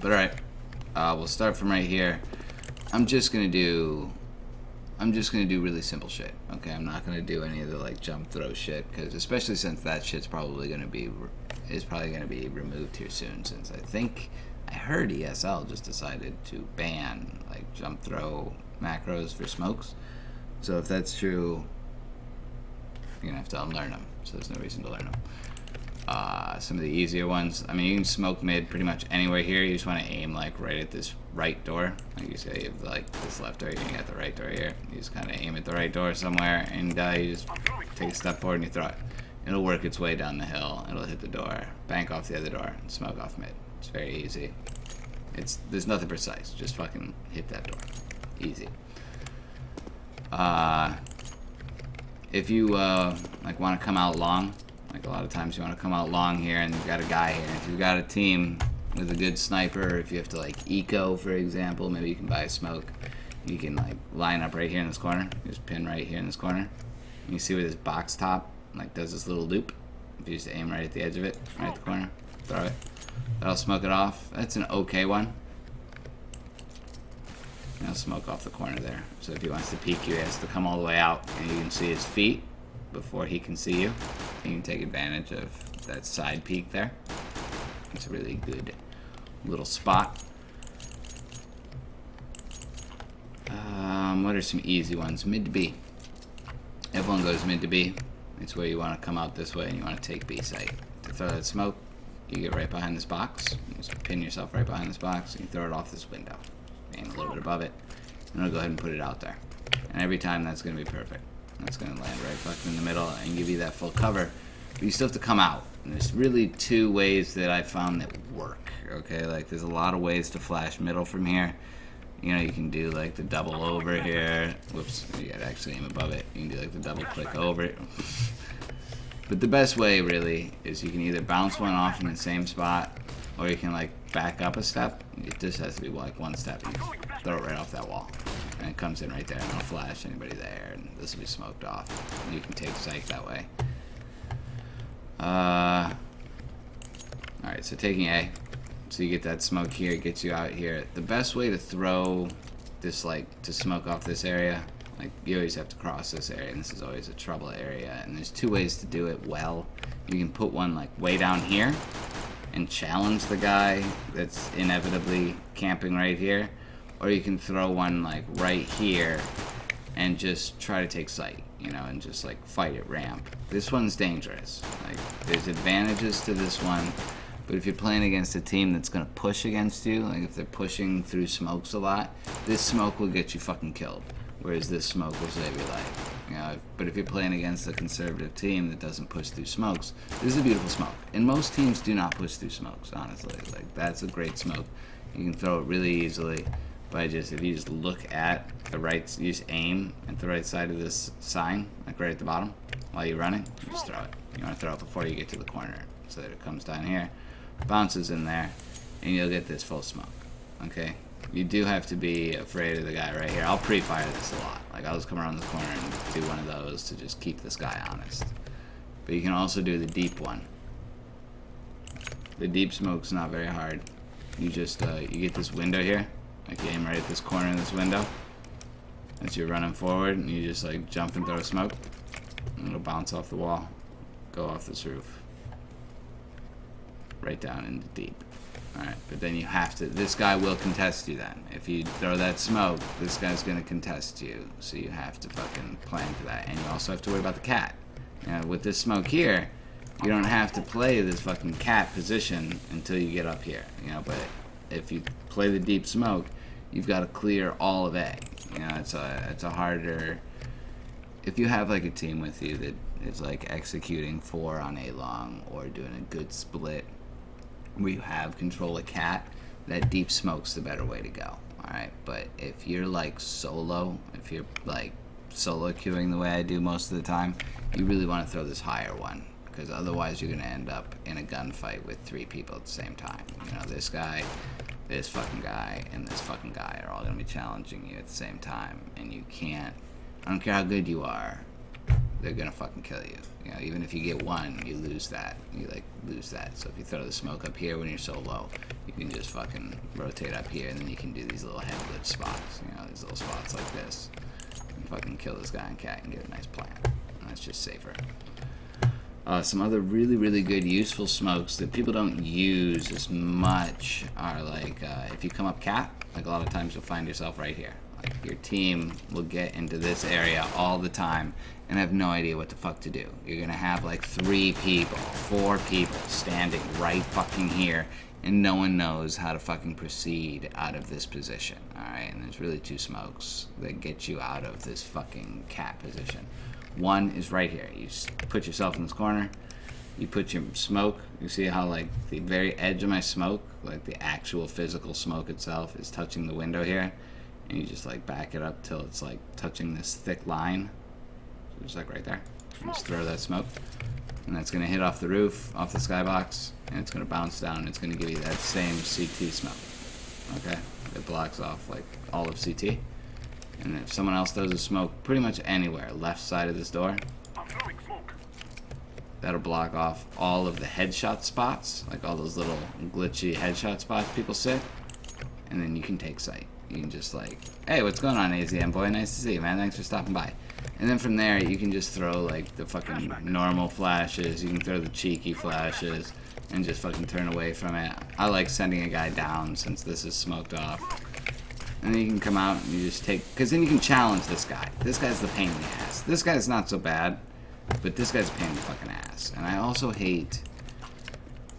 But alright, we'll start from right here. I'm just gonna do really simple shit. Okay, I'm not gonna do any of the like jump throw shit, because especially since that shit's probably gonna be removed here soon. Since I heard ESL just decided to ban like jump throw macros for smokes. So if that's true, you're gonna have to unlearn them. So there's no reason to learn them. Some of the easier ones, I mean, you can smoke mid pretty much anywhere here. You just want to aim like right at this right door. Like you say, you have like this left door, you got the right door here. You just kind of aim at the right door somewhere, and you just take a step forward and you throw it. It'll work its way down the hill. It'll hit the door, bank off the other door, and smoke off mid. It's very easy. There's nothing precise. Just fucking hit that door. Easy. If you like want to come out long, like a lot of times you want to come out long here, and you've got a guy here. If you've got a team with a good sniper, if you have to like eco, for example, maybe you can buy a smoke. You can like line up right here in this corner. Just pin right here in this corner. You see where this box top like does this little loop. If you just aim right at the edge of it, right at the corner, throw it. That'll smoke it off. That's an okay one. I'll smoke off the corner there. So if he wants to peek you, he has to come all the way out, and you can see his feet before he can see you. You can take advantage of that side peek there. It's a really good little spot. What are some easy ones? Mid to B. Everyone goes mid to B. It's where you want to come out this way, and you want to take B site. To throw that smoke, you get right behind this box. You just pin yourself right behind this box, and you throw it off this window. Aim a little bit above it, and I'll go ahead and put it out there. And every time that's going to be perfect. That's going to land right fucking in the middle and give you that full cover. But you still have to come out. And there's really two ways that I found that work. Okay, like there's a lot of ways to flash middle from here. You know, you can do like the double over here. Whoops, you gotta actually aim above it. You can do like the double click over it. But the best way really is you can either bounce one off in the same spot, or you can like back up a step. It just has to be like one step. You just throw it right off that wall, and it comes in right there, and it'll flash anybody there, and this will be smoked off. And you can take psych that way. Alright, so taking A. So you get that smoke here, it gets you out here. The best way to throw this, like, to smoke off this area, like, you always have to cross this area, and this is always a trouble area. And there's two ways to do it well. You can put one, like, way down here, and challenge the guy that's inevitably camping right here, or you can throw one like right here and just try to take sight, you know, and just like fight at ramp. This one's dangerous. Like there's advantages to this one, but if you're playing against a team that's gonna push against you, like if they're pushing through smokes a lot, this smoke will get you fucking killed, whereas this smoke will save your life. You know, but if you're playing against a conservative team that doesn't push through smokes, this is a beautiful smoke. And most teams do not push through smokes, honestly. Like, that's a great smoke. You can throw it really easily by if you just look at the right, you just aim at the right side of this sign, like right at the bottom, while you're running, you just throw it. You want to throw it before you get to the corner, so that it comes down here, bounces in there, and you'll get this full smoke, okay? You do have to be afraid of the guy right here. I'll pre-fire this a lot. Like, I'll just come around the corner and do one of those to just keep this guy honest. But you can also do the deep one. The deep smoke's not very hard. You just, you get this window here. Like, you aim right at this corner of this window. As you're running forward, and you just, like, jump and throw smoke. And it'll bounce off the wall. Go off this roof. Right down into deep. Alright, but then you have to, this guy will contest you then. If you throw that smoke, this guy's gonna contest you. So you have to fucking plan for that. And you also have to worry about the cat. You know, with this smoke here, you don't have to play this fucking cat position until you get up here. You know, but if you play the deep smoke, you've got to clear all of A. You know, it's a harder, if you have like a team with you that is like executing 4 on A long, or doing a good split where you have control of cat, that deep smoke's the better way to go. Alright, but if you're like solo, if you're like solo queuing the way I do most of the time, you really want to throw this higher one, because otherwise you're going to end up in a gunfight with 3 people at the same time. You know, this guy, this fucking guy, and this fucking guy are all going to be challenging you at the same time, and you can't, I don't care how good you are, they're gonna fucking kill you. You know, even if you get one, you lose that. You like lose that. So if you throw the smoke up here when you're so low, you can just fucking rotate up here, and then you can do these little head glitch spots. You know, these little spots like this. And fucking kill this guy on cat and get a nice plant. And that's just safer. Some other really good useful smokes that people don't use as much are like if you come up cat, like a lot of times you'll find yourself right here. Like your team will get into this area all the time and have no idea what the fuck to do. You're gonna have like 3 people, 4 people standing right fucking here, and no one knows how to fucking proceed out of this position. Alright, and there's really 2 smokes that get you out of this fucking cat position. One is right here. You just put yourself in this corner. You put your smoke. You see how like the very edge of my smoke, like the actual physical smoke itself, is touching the window here, and you just like back it up till it's like touching this thick line. So just like right there. Just throw that smoke, and that's gonna hit off the roof, off the skybox, and it's gonna bounce down, and it's gonna give you that same CT smoke. Okay, it blocks off like all of CT. And if someone else throws a smoke pretty much anywhere, left side of this door, that'll block off all of the headshot spots, like all those little glitchy headshot spots people sit, and then you can take sight. You can just like, hey, what's going on, AZM boy? Nice to see you, man. Thanks for stopping by. And then from there, you can just throw like the fucking normal flashes. You can throw the cheeky flashes and just fucking turn away from it. I like sending a guy down since this is smoked off. And then you can come out and you just take, because then you can challenge this guy. This guy's the pain in the ass. This guy's not so bad, but this guy's a pain in the fucking ass. And I also hate,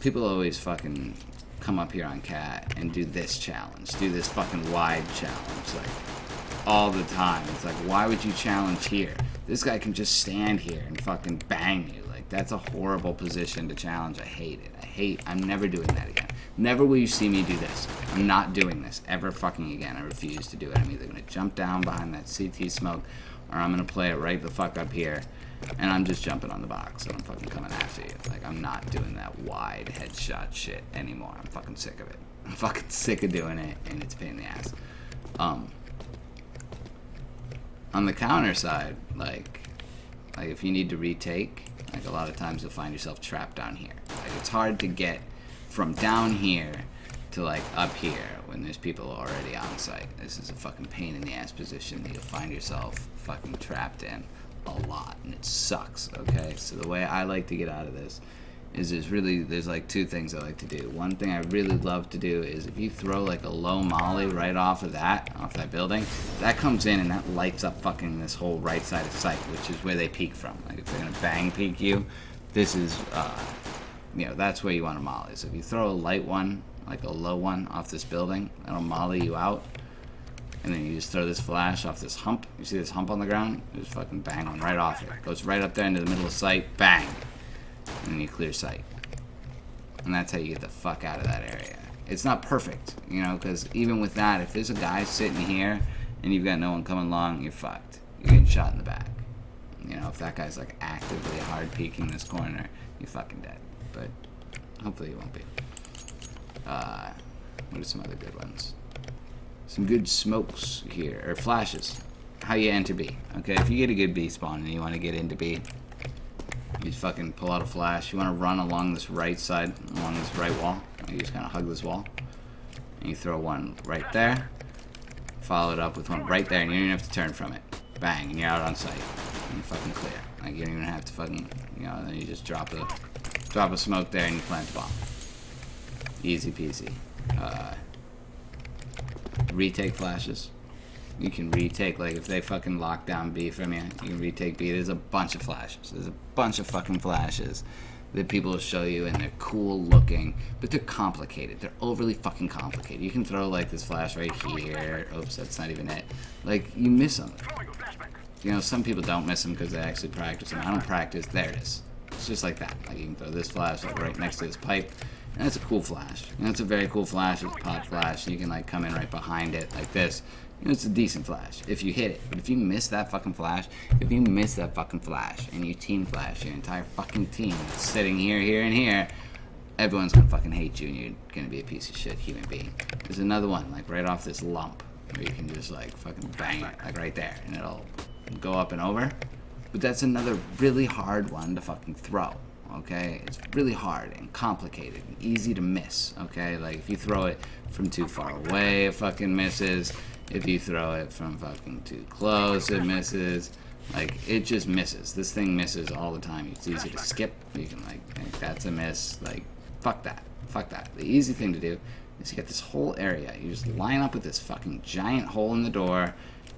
people always fucking come up here on cat and do this challenge, do this fucking wide challenge, like all the time. It's like, why would you challenge here? This guy can just stand here and fucking bang you. Like, that's a horrible position to challenge. I hate it. I'm never doing that again. Never will you see me do this. I'm not doing this ever fucking again. I refuse to do it. I'm either going to jump down behind that CT smoke, or I'm going to play it right the fuck up here, and I'm just jumping on the box, and I'm fucking coming after you. Like, I'm not doing that wide headshot shit anymore. I'm fucking sick of it. I'm fucking sick of doing it, and it's a pain in the ass. On the counter side, like if you need to retake, like a lot of times you'll find yourself trapped down here. Like, it's hard to get from down here to like up here when there's people already on site. This is a fucking pain in the ass position that you'll find yourself fucking trapped in a lot, and it sucks. Okay, so the way I like to get out of this is there's like 2 things I like to do. One thing I really love to do is if you throw like a low molly right off that building, that comes in and that lights up fucking this whole right side of sight, which is where they peek from. Like, if they're gonna bang peek you, this is you know, that's where you want to molly. So if you throw a light one, like a low one off this building, that'll molly you out. And then you just throw this flash off this hump. You see this hump on the ground? You just fucking bang one right off it. Goes right up there into the middle of sight, bang. And then you clear sight. And that's how you get the fuck out of that area. It's not perfect, you know, because even with that, if there's a guy sitting here and you've got no one coming along, you're fucked. You're getting shot in the back. You know, if that guy's like actively hard peeking this corner, you're fucking dead. But hopefully you won't be. What are some other good ones? Some good smokes here, or flashes. How you enter B. Okay, if you get a good B spawn and you want to get into B, you just fucking pull out a flash. You want to run along this right side, along this right wall. You just kind of hug this wall. And you throw one right there. Follow it up with one right there, and you don't even have to turn from it. Bang, and you're out on sight. And you're fucking clear. Like, you don't even have to fucking, you know, then you just drop a smoke there and you plant the bomb. Easy peasy. Retake flashes. You can retake, like, if they fucking lock down B from you, you can retake B. There's a bunch of flashes. There's a bunch of fucking flashes that people will show you, and they're cool looking, but they're complicated. They're overly fucking complicated. You can throw, like, this flash right here. Oops, that's not even it. Like, you miss them. You know, some people don't miss them because they actually practice them. I don't practice. There it is. It's just like that. Like, you can throw this flash like right next to this pipe, and it's a cool flash. You know, it's a very cool flash. It's a pop flash. You can, like, come in right behind it like this. You know, it's a decent flash if you hit it. But if you miss that fucking flash, and you team flash your entire fucking team that's sitting here, here, and here, everyone's gonna fucking hate you, and you're gonna be a piece of shit human being. There's another one, like right off this lump, where you can just like fucking bang it, like right there, and it'll go up and over. But that's another really hard one to fucking throw. Okay, it's really hard and complicated and easy to miss. Okay, like if you throw it from too far away, it fucking misses. If you throw it from fucking too close, it misses. Like, it just misses. This thing misses all the time. It's easy to skip. You can like that's a miss. Like, fuck that. Fuck that. The easy thing to do is you get this whole area. You just line up with this fucking giant hole in the door,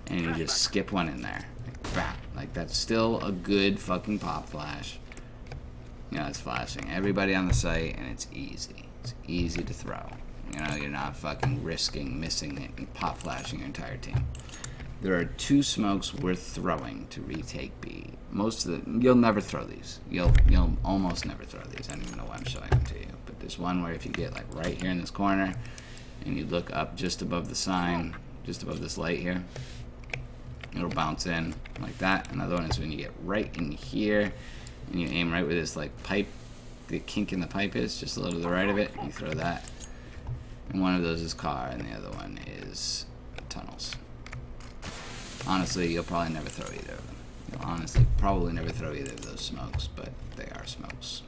and you just skip one in there. Like, bam. Like, that's still a good fucking pop flash. You know, it's flashing everybody on the site, and it's easy. It's easy to throw. You know, you're not fucking risking missing it and pop flashing your entire team. There are 2 smokes worth throwing to retake B. Most of the, you'll never throw these. You'll almost never throw these. I don't even know why I'm showing them to you. But there's one where if you get like right here in this corner, and you look up just above the sign, just above this light here, it'll bounce in like that. Another one is when you get right in here, and you aim right where this like pipe, the kink in the pipe is, just a little to the right of it, you throw that. And one of those is car, and the other one is tunnels. Honestly, you'll probably never throw either of them. You'll honestly probably never throw either of those smokes, but they are smokes.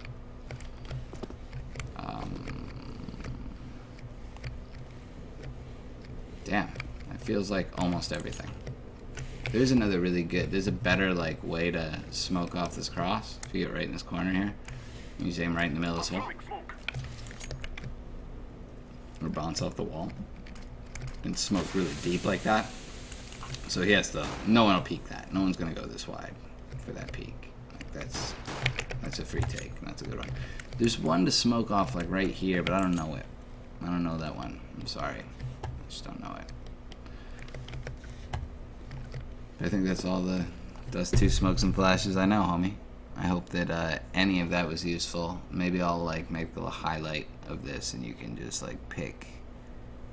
Damn, that feels like almost everything. There's another really good, there's a better like way to smoke off this cross. If you get right in this corner here, you just aim right in the middle of this hole. Or bounce off the wall. And smoke really deep like that. So he has to, no one will peek that. No one's gonna go this wide for that peek. Like that's a free take, and that's a good one. There's one to smoke off like right here, but I don't know it. I don't know that one. I'm sorry. I just don't know it. I think that's all those 2 smokes and flashes I know, homie. I hope that any of that was useful. Maybe I'll like make a little highlight of this, and you can just like pick.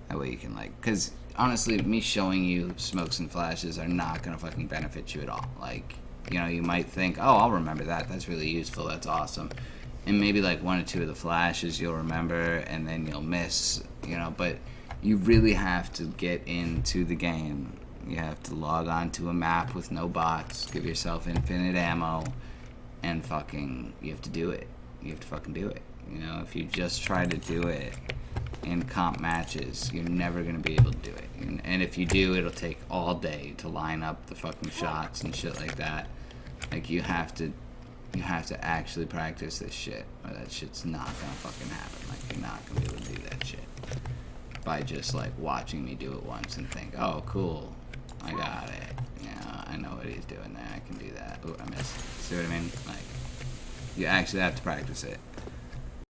That way you can like, cause honestly, me showing you smokes and flashes are not gonna fucking benefit you at all. Like, you know, you might think, oh, I'll remember that. That's really useful. That's awesome. And maybe like 1 or 2 of the flashes you'll remember, and then you'll miss. You know, but you really have to get into the game. You have to log on to a map with no bots, give yourself infinite ammo, and fucking, you have to do it. You have to fucking do it. You know, if you just try to do it in comp matches, you're never going to be able to do it. And if you do, it'll take all day to line up the fucking shots and shit like that. Like, you have to actually practice this shit, or that shit's not going to fucking happen. Like, you're not going to be able to do that shit by just, like, watching me do it once and think, oh, cool. I got it. Yeah, I know what he's doing there. I can do that. Oh, I missed. See what I mean? Like, you actually have to practice it.